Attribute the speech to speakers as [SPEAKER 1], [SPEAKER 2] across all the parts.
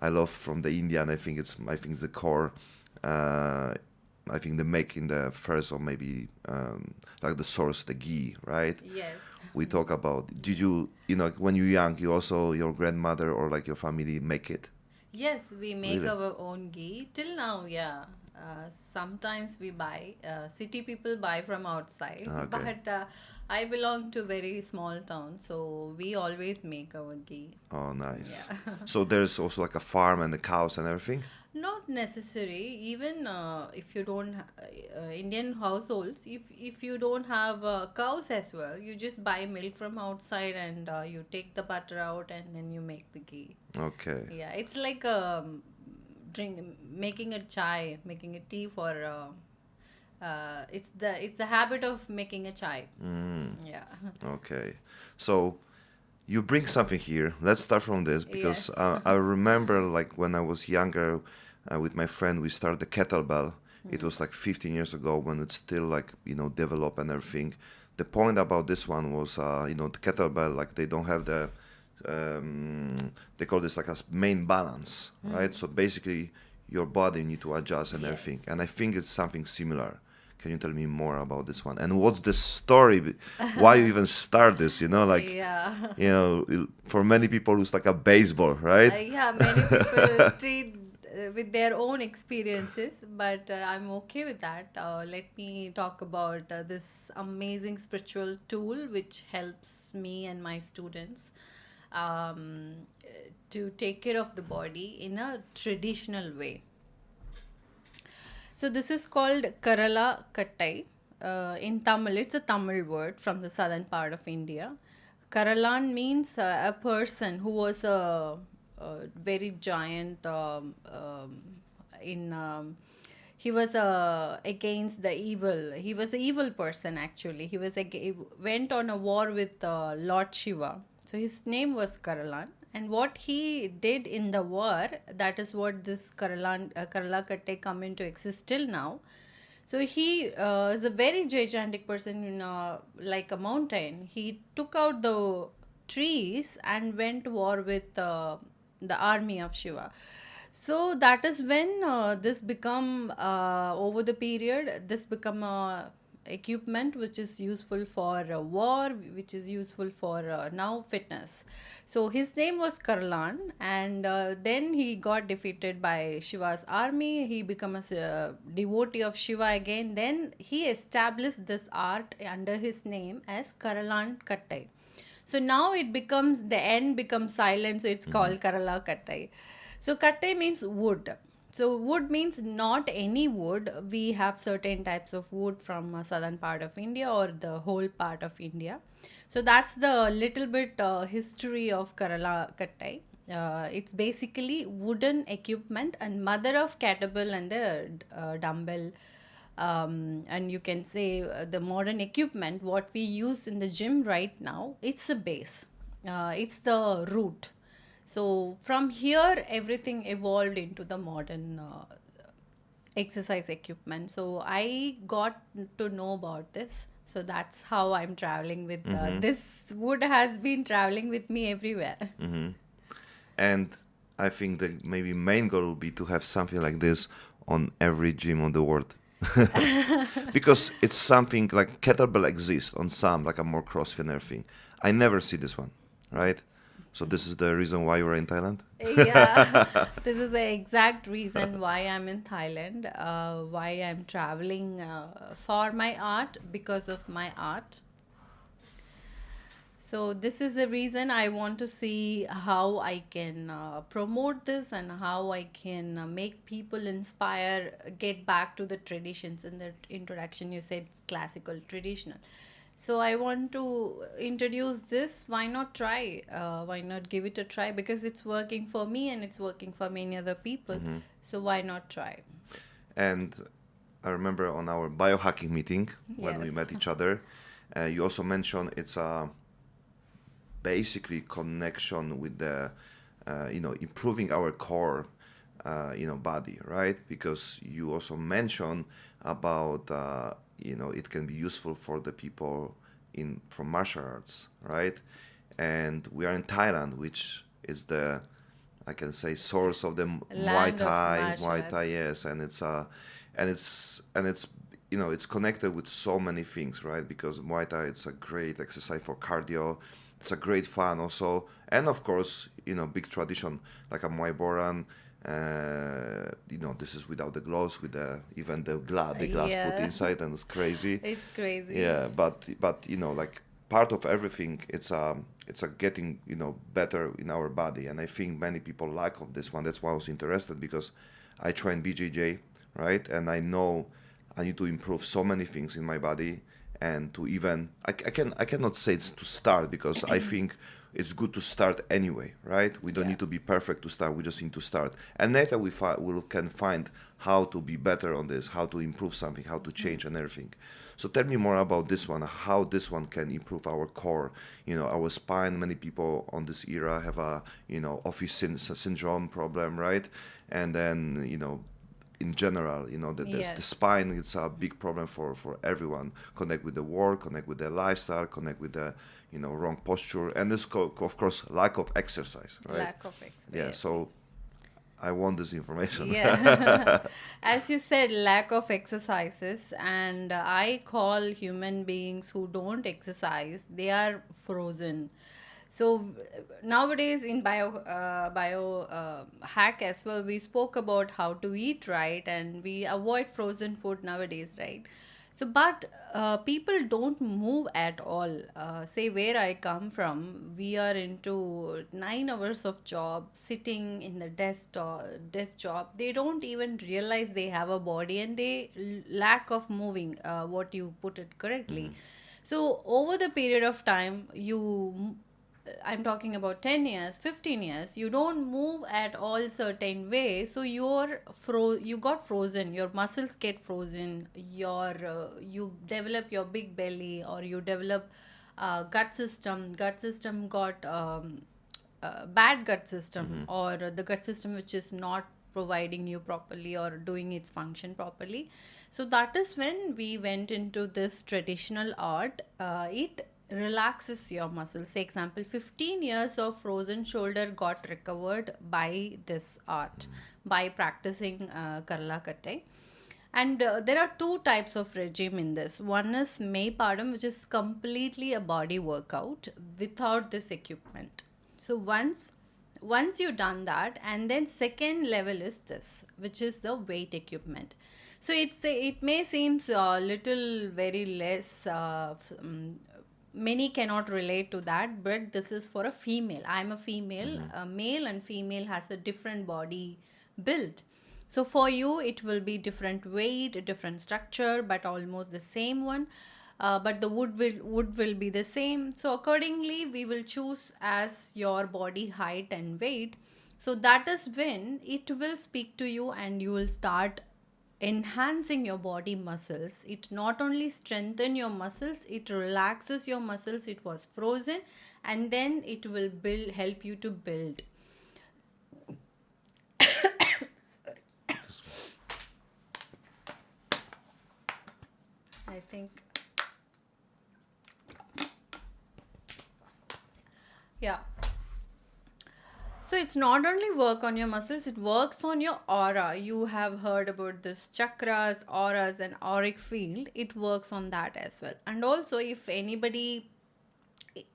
[SPEAKER 1] I love from the Indian. I think the core. Uh, I think they make in the first or maybe like the source, the ghee, right?
[SPEAKER 2] Yes.
[SPEAKER 1] We talk about. Did when you're young, you also your grandmother or like your family make it?
[SPEAKER 2] Yes, we make
[SPEAKER 1] Really?
[SPEAKER 2] our own ghee. Till now, yeah. Sometimes we buy, city people buy from outside,
[SPEAKER 1] Okay.
[SPEAKER 2] but I belong to very small town, so we always make our ghee.
[SPEAKER 1] Oh,
[SPEAKER 2] Yeah.
[SPEAKER 1] nice. So there's also like a farm and the cows and everything.
[SPEAKER 2] Not necessary. Even if you don't, Indian households, if you don't have cows as well, you just buy milk from outside and you take the butter out and then you make the ghee.
[SPEAKER 1] Okay.
[SPEAKER 2] Yeah, it's like drink making a chai, making a tea for. It's the habit of making a chai.
[SPEAKER 1] Mm,
[SPEAKER 2] Yeah.
[SPEAKER 1] okay. So you bring something here. Let's start from this because
[SPEAKER 2] Yes.
[SPEAKER 1] I remember like when I was younger with my friend, we started the kettlebell. It was like 15 years ago when it's still like, develop and everything. The point about this one was, the kettlebell, like they don't have they call this like a main balance, right? So basically your body need to adjust and everything.
[SPEAKER 2] Yes.
[SPEAKER 1] And I think it's something similar. Can you tell me more about this one? And what's the story? Why you even start this? Like
[SPEAKER 2] Yeah.
[SPEAKER 1] for many people, it's like a baseball, right?
[SPEAKER 2] Yeah, many people treat with their own experiences, but I'm okay with that. Let me talk about this amazing spiritual tool which helps me and my students um, to take care of the body in a traditional way. So this is called Kerala Kattai. In Tamil, it's a Tamil word from the southern part of India. Karalan means a person who was a very giant in. He was against the evil. He was an evil person actually. He went on a war with Lord Shiva. So his name was Karalan, and what he did in the war, that is what this Karala Katte come into exist till now. So he is a very gigantic person, like a mountain. He took out the trees and went to war with the army of Shiva. So that is when this become over the period. This become equipment which is useful for war, which is useful for now fitness. So his name was Karlan, and then he got defeated by Shiva's army. He became a devotee of Shiva again. Then he established this art under his name as Karalan Kattai. So now it becomes the end becomes silent, so it's
[SPEAKER 1] Hmm.
[SPEAKER 2] called Karala Kattai. So Kattai means wood. So wood means not any wood. We have certain types of wood from southern part of India or the whole part of India. So that's the little bit history of Kerala Kattai. It's basically wooden equipment and mother of kettlebell and the dumbbell, and you can say the modern equipment what we use in the gym right now, it's a base, it's the root. So from here everything evolved into the modern exercise equipment. So I got to know about this, so that's how I'm traveling with
[SPEAKER 1] Hmm.
[SPEAKER 2] this wood has been traveling with me everywhere.
[SPEAKER 1] Hmm. And I think the maybe main goal would be to have something like this on every gym on the world. Because it's something like kettlebell exists on some, like a more CrossFit and everything. I never see this one, right?
[SPEAKER 2] Yes.
[SPEAKER 1] So this is the reason why you're in Thailand?
[SPEAKER 2] Yeah, this is the exact reason why I'm in Thailand, why I'm traveling for my art, because of my art. So this is the reason I want to see how I can promote this and how I can make people inspire, get back to the traditions. In the introduction, you said it's classical, traditional. So I want to introduce this. Why not try? Why not give it a try? Because it's working for me and it's working for many other people.
[SPEAKER 1] Hmm.
[SPEAKER 2] So why not try?
[SPEAKER 1] And I remember on our biohacking meeting when we
[SPEAKER 2] Yes.
[SPEAKER 1] met each other, you also mentioned it's a basically connection with the improving our core body, right? Because you also mentioned about it can be useful for the people in from martial arts, right? And we are in Thailand, which is the I can say, source of the
[SPEAKER 2] Land of martial
[SPEAKER 1] Muay Thai,
[SPEAKER 2] arts.
[SPEAKER 1] yes, and it's it's connected with so many things, right? Because Muay Thai, it's a great exercise for cardio, it's a great fun also, and of course, big tradition like a Muay Boran. This is without the gloves, with even the glass put
[SPEAKER 2] Yeah,
[SPEAKER 1] inside, and it's crazy.
[SPEAKER 2] it's crazy.
[SPEAKER 1] Yeah, but like part of everything, it's a getting better in our body, and I think many people lack of this one. That's why I was interested, because I train BJJ, right, and I know I need to improve so many things in my body, and to even I cannot say it's to start, because I think it's good to start anyway, right? We don't
[SPEAKER 2] Yeah.
[SPEAKER 1] need to be perfect to start. We just need to start, and later we can find how to be better on this, how to improve something, how to change and everything. So tell me more about this one, how this one can improve our core, our spine. Many people on this era have a office syndrome problem, right? And then in general, the
[SPEAKER 2] Yes.
[SPEAKER 1] spine, it's a big problem for everyone. Connect with the work, connect with their lifestyle, connect with the wrong posture, and this of course lack of exercise, right?
[SPEAKER 2] Lack of exercise.
[SPEAKER 1] Yeah.
[SPEAKER 2] Yes.
[SPEAKER 1] So I want this information.
[SPEAKER 2] Yeah. As you said, lack of exercises, and I call human beings who don't exercise, they are frozen. So nowadays in bio hack as well, we spoke about how to eat right, and we avoid frozen food nowadays, right? So, but people don't move at all. Say where I come from, we are into 9 hours of job, sitting in the desk job. They don't even realize they have a body, and they lack of moving. What you put it correctly. So over the period of time, I'm talking about 10 years, 15 years, you don't move at all certain way, so you got frozen, your muscles get frozen, you develop your big belly, or you develop gut system got bad gut system, or the gut system which is not providing you properly or doing its function properly. So that is when we went into this traditional art. It relaxes your muscles. Say example, 15 years of frozen shoulder got recovered by this art, by practicing Karla Katte. And there are two types of regime in this. One is May Padam, which is completely a body workout without this equipment. So once you've done that, and then second level is this, which is the weight equipment. So it may seem a little very less. Many cannot relate to that, but this is for a female. I'm a female. A male and female has a different body build. So for you, it will be different weight, different structure, but almost the same one. But the wood will be the same. So accordingly, we will choose as your body height and weight. So that is when it will speak to you, and you will start enhancing your body muscles. It not only strengthen your muscles, it relaxes your muscles. It was frozen, and then it will help you to build. I think, yeah. So it's not only work on your muscles, it works on your aura. You have heard about this chakras, auras, and auric field. It works on that as well. And also, if anybody,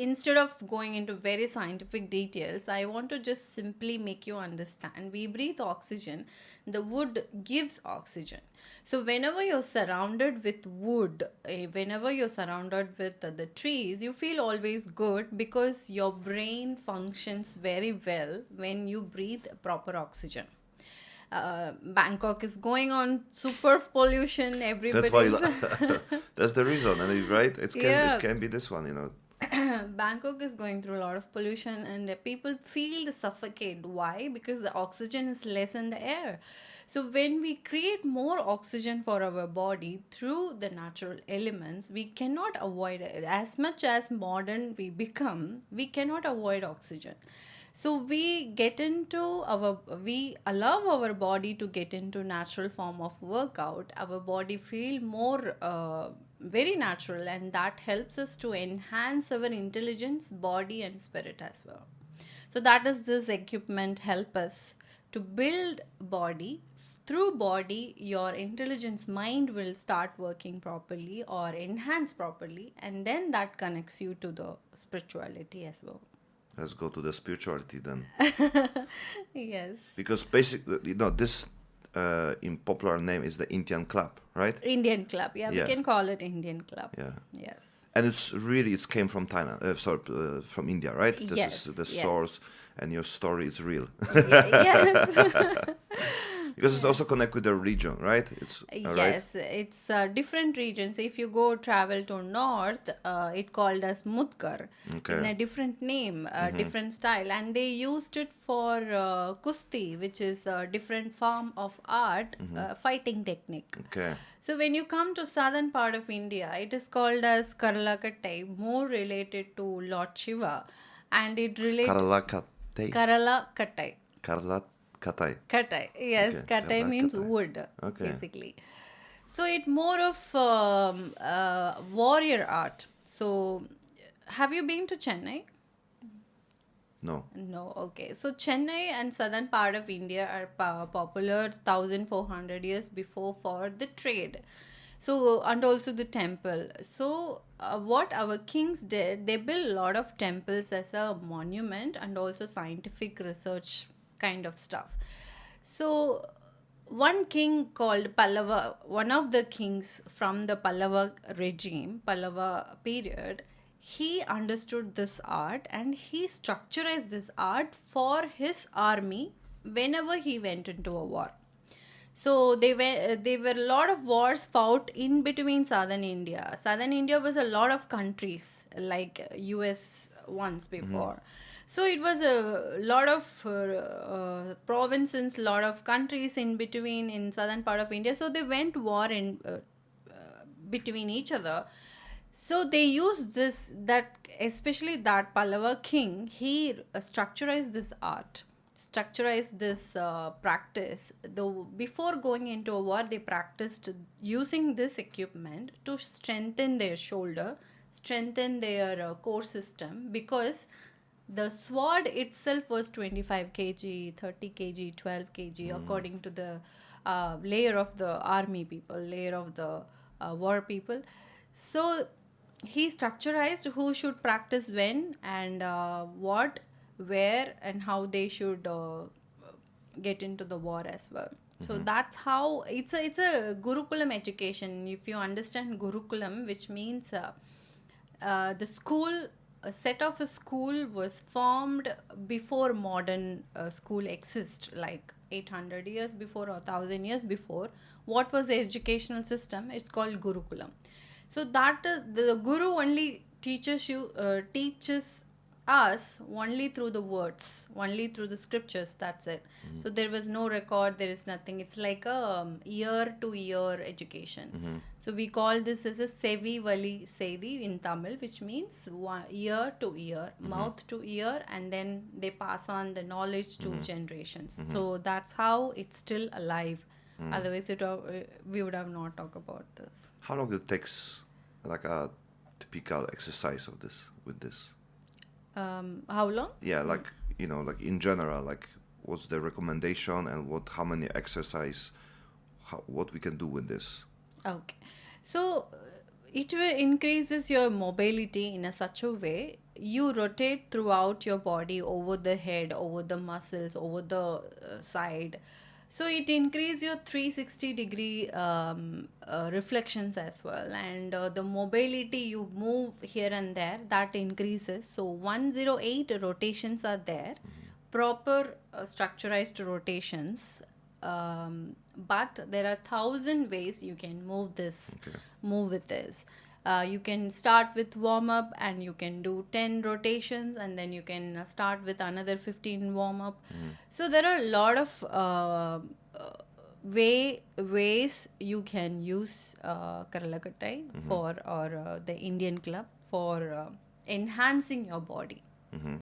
[SPEAKER 2] instead of going into very scientific details, I want to just simply make you understand. We breathe oxygen, the wood gives oxygen. So whenever you're surrounded with wood, whenever you're surrounded with the trees, you feel always good, because your brain functions very well when you breathe proper oxygen. Bangkok is going on super pollution,
[SPEAKER 1] That's why.
[SPEAKER 2] everybody's
[SPEAKER 1] That's the reason, and right, it
[SPEAKER 2] yeah.
[SPEAKER 1] can be this one.
[SPEAKER 2] Bangkok is going through a lot of pollution, and people feel the suffocate. Why? Because the oxygen is less in the air. So when we create more oxygen for our body through the natural elements, we cannot avoid it. As much as modern we become, we cannot avoid oxygen. So we allow our body to get into natural form of workout. Our body feel more very natural, and that helps us to enhance our intelligence, body, and spirit as well. So that is this equipment help us to build body. Through body, your intelligence mind will start working properly or enhance properly, and then that connects you to the spirituality as well.
[SPEAKER 1] Let's go to the spirituality then.
[SPEAKER 2] Yes.
[SPEAKER 1] Because basically, this in popular name is the Indian club, right?
[SPEAKER 2] Indian club. Yeah, we
[SPEAKER 1] Yeah.
[SPEAKER 2] can call it Indian club.
[SPEAKER 1] Yeah.
[SPEAKER 2] Yes.
[SPEAKER 1] And it came from Thailand, from India, right? This
[SPEAKER 2] Yes,
[SPEAKER 1] is the
[SPEAKER 2] yes.
[SPEAKER 1] source, and your story is real.
[SPEAKER 2] Yes.
[SPEAKER 1] Because it's also connected with the region, right? It's right.
[SPEAKER 2] Yes, it's different regions. If you go travel to north, it called as Mudkar
[SPEAKER 1] Okay.
[SPEAKER 2] in a different name, different style, and they used it for kusti, which is a different form of art, fighting technique.
[SPEAKER 1] Okay.
[SPEAKER 2] So when you come to southern part of India, it is called as Karalakattai, more related to Lord Shiva, and it relates
[SPEAKER 1] Karala Katay.
[SPEAKER 2] Karala Kattai.
[SPEAKER 1] Karla Katay.
[SPEAKER 2] Katai, yes,
[SPEAKER 1] Okay,
[SPEAKER 2] katai
[SPEAKER 1] Karla
[SPEAKER 2] means
[SPEAKER 1] Kattai.
[SPEAKER 2] wood,
[SPEAKER 1] Okay.
[SPEAKER 2] basically. So it more of warrior art. So, have you been to Chennai?
[SPEAKER 1] No.
[SPEAKER 2] No, okay. So Chennai and southern part of India are popular 1400 years before for the trade. So and also the temple. So what our kings did, they built a lot of temples as a monument and also scientific research kind of stuff. So one king called Pallava, one of the kings from the Pallava regime, Pallava period, he understood this art and he structured this art for his army whenever he went into a war. So there were a lot of wars fought in between southern India. Southern India was a lot of countries like US once before. So it was a lot of provinces, lot of countries in between in southern part of India. So they went war in between each other. So they used this, that especially that Pallava king, he structurized this art, structurized this practice. Though before going into a war, they practiced using this equipment to strengthen their shoulder, strengthen their core system, because the sword itself was 25 kg, 30 kg, 12 kg, according to the layer of the army people, layer of the war people. So he structurized who should practice when and what, where, and how they should get into the war as well. So that's how it's a Gurukulam education. If you understand Gurukulam, which means the school, a set of a school was formed before modern school exists, like 800 years before or 1000 years before. What was the educational system? It's called Gurukulam. So that the guru only teaches us only through the words, only through the scriptures. That's it. So there was no record. There is nothing. It's like a year to year education. So we call this as a sevi vali seidi in Tamil, which means year to year, mouth to ear, and then they pass on the knowledge to generations. So that's how it's still alive. Otherwise, we would have not talked about this.
[SPEAKER 1] How long it takes, like a typical exercise of this with this?
[SPEAKER 2] How long?
[SPEAKER 1] Yeah, like like in general, like what's the recommendation and how many exercise, what we can do with this?
[SPEAKER 2] Okay. So it increases your mobility in such a way you rotate throughout your body, over the head, over the muscles, over the side. So it increases your 360-degree reflections as well, and the mobility, you move here and there, that increases. So 108 rotations are there, proper structurized rotations, but there are 1,000 ways you can move this.
[SPEAKER 1] Okay.
[SPEAKER 2] Move with this. You can start with warm up and you can do 10 rotations, and then you can start with another 15 warm up. So there are a lot of ways you can use Karalakattai for, or the Indian club for enhancing your body.